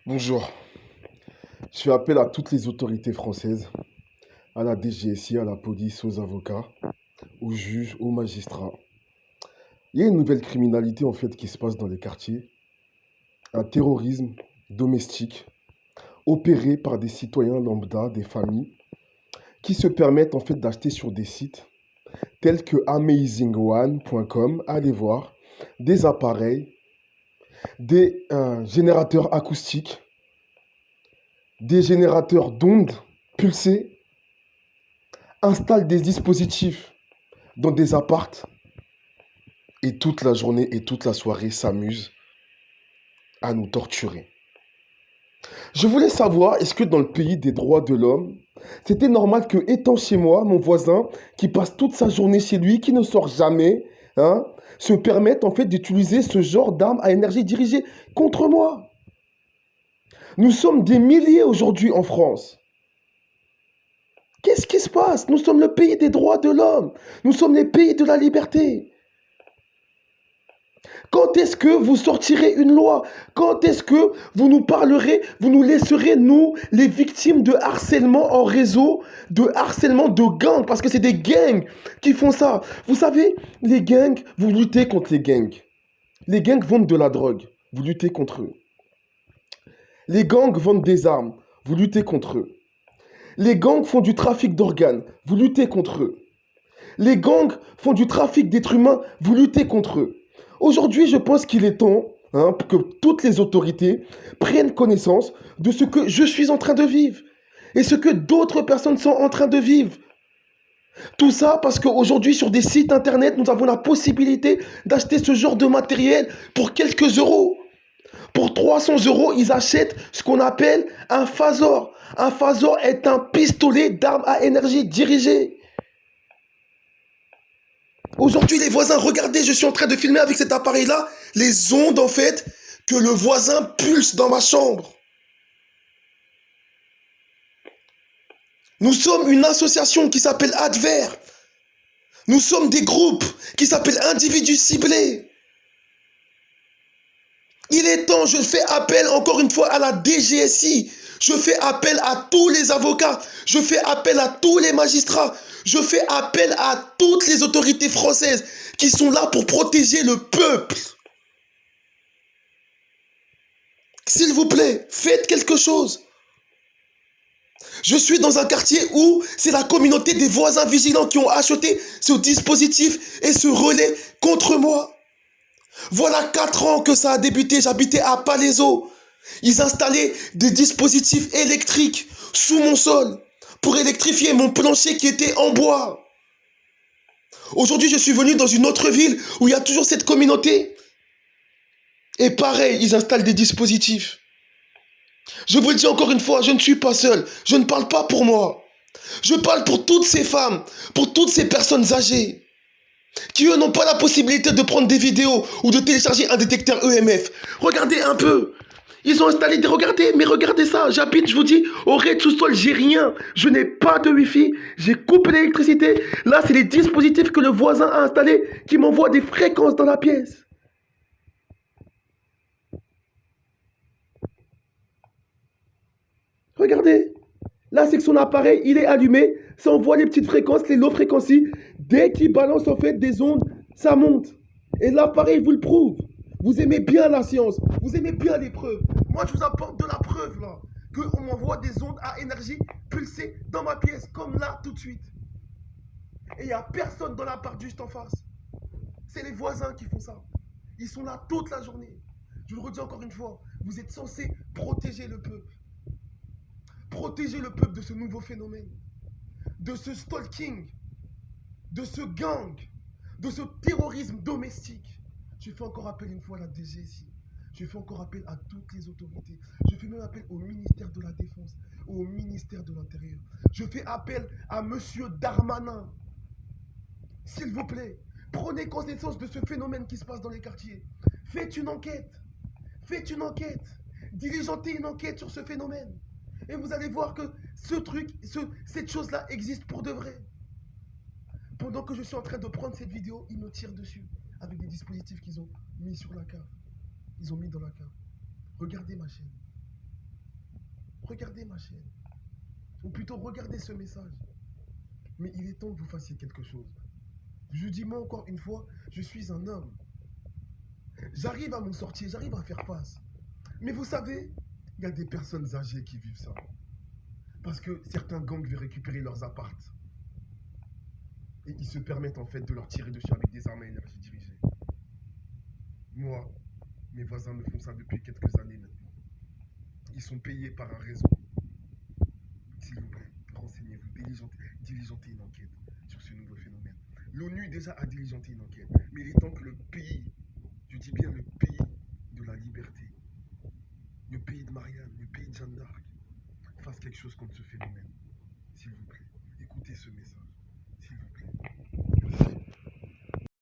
Bonjour. Je fais appel à toutes les autorités françaises, à la DGSI, à la police, aux avocats, aux juges, aux magistrats. Il y a une nouvelle criminalité en fait qui se passe dans les quartiers, un terrorisme domestique opéré par des citoyens lambda, des familles, qui se permettent en fait d'acheter sur des sites tels que amazingone.com, allez voir, des appareils, des générateurs acoustiques, des générateurs d'ondes pulsées, installent des dispositifs dans des appartes et toute la journée et toute la soirée s'amusent à nous torturer. Je voulais savoir, est-ce que dans le pays des droits de l'homme, c'était normal que, étant chez moi, mon voisin, qui passe toute sa journée chez lui, qui ne sort jamais, hein, se permette en fait d'utiliser ce genre d'armes à énergie dirigée contre moi. Nous sommes des milliers aujourd'hui en France. Qu'est-ce qui se passe? Nous sommes le pays des droits de l'homme. Nous sommes les pays de la liberté. Quand est-ce que vous sortirez une loi? Quand est-ce que vous nous parlerez, vous nous laisserez, nous, les victimes de harcèlement en réseau, de harcèlement de gangs, parce que c'est des gangs qui font ça. Vous savez, les gangs, vous luttez contre les gangs. Les gangs vendent de la drogue, vous luttez contre eux. Les gangs vendent des armes, vous luttez contre eux. Les gangs font du trafic d'organes, vous luttez contre eux. Les gangs font du trafic d'êtres humains, vous luttez contre eux. Aujourd'hui, je pense qu'il est temps que toutes les autorités prennent connaissance de ce que je suis en train de vivre et ce que d'autres personnes sont en train de vivre. Tout ça parce qu'aujourd'hui, sur des sites internet, nous avons la possibilité d'acheter ce genre de matériel pour quelques euros. Pour 300 euros, ils achètent ce qu'on appelle un phasor. Un phasor est un pistolet d'armes à énergie dirigée. Aujourd'hui, les voisins, regardez, je suis en train de filmer avec cet appareil-là les ondes, en fait, que le voisin pulse dans ma chambre. Nous sommes une association qui s'appelle Adver. Nous sommes des groupes qui s'appellent Individus Ciblés. Il est temps, je fais appel encore une fois à la DGSI. Je fais appel à tous les avocats. Je fais appel à tous les magistrats. Je fais appel à toutes les autorités françaises qui sont là pour protéger le peuple. S'il vous plaît, faites quelque chose. Je suis dans un quartier où c'est la communauté des voisins vigilants qui ont acheté ce dispositif et ce relais contre moi. Voilà 4 ans que ça a débuté, j'habitais à Palaiseau. Ils installaient des dispositifs électriques sous mon sol pour électrifier mon plancher qui était en bois. Aujourd'hui, je suis venu dans une autre ville où il y a toujours cette communauté. Et pareil, ils installent des dispositifs. Je vous le dis encore une fois, je ne suis pas seul. Je ne parle pas pour moi. Je parle pour toutes ces femmes, pour toutes ces personnes âgées qui, eux, n'ont pas la possibilité de prendre des vidéos ou de télécharger un détecteur EMF. Regardez un peu. Ils ont installé des... Regardez, mais regardez ça. J'habite, je vous dis, au rez-de-sous-sol, j'ai rien. Je n'ai pas de Wi-Fi. J'ai coupé l'électricité. Là, c'est les dispositifs que le voisin a installés qui m'envoient des fréquences dans la pièce. Regardez. Là, c'est que son appareil, il est allumé. Ça envoie les petites fréquences, les low fréquencies. Dès qu'il balance en fait des ondes, ça monte. Et l'appareil vous le prouve. Vous aimez bien la science. Vous aimez bien les preuves. Moi, je vous apporte de la preuve là. Qu'on m'envoie des ondes à énergie pulsées dans ma pièce. Comme là, tout de suite. Et il n'y a personne dans l'appart juste en face. C'est les voisins qui font ça. Ils sont là toute la journée. Je le redis encore une fois. Vous êtes censés protéger le peuple. Protéger le peuple de ce nouveau phénomène, de ce stalking, de ce gang, de ce terrorisme domestique. Je fais encore appel une fois à la DGSI. Je fais encore appel à toutes les autorités. Je fais même appel au ministère de la Défense, au ministère de l'Intérieur. Je fais appel à Monsieur Darmanin. S'il vous plaît, prenez connaissance de ce phénomène qui se passe dans les quartiers. Faites une enquête. Faites une enquête. Diligentez une enquête sur ce phénomène. Et vous allez voir que ce truc, cette chose-là existe pour de vrai. Pendant que je suis en train de prendre cette vidéo, ils me tirent dessus avec des dispositifs qu'ils ont mis sur la cave. Ils ont mis dans la cave. Regardez ma chaîne. regardez ma chaîne. Ou plutôt, regardez ce message. Mais il est temps que vous fassiez quelque chose. Je dis moi encore une fois, je suis un homme. J'arrive à m'en sortir, j'arrive à faire face. Mais vous savez, il y a des personnes âgées qui vivent ça. Parce que certains gangs veulent récupérer leurs apparts. Et ils se permettent en fait de leur tirer dessus avec des armes à énergie dirigée. Moi, mes voisins me font ça depuis quelques années maintenant. Ils sont payés par un réseau. S'il vous plaît, renseignez-vous, diligentez une enquête sur ce nouveau phénomène. L'ONU déjà a diligenté une enquête. Mais il est temps que le pays, je dis bien le pays de la liberté, le pays de Marianne, le pays de Jeanne d'Arc, fasse quelque chose contre ce phénomène. S'il vous plaît, écoutez ce message.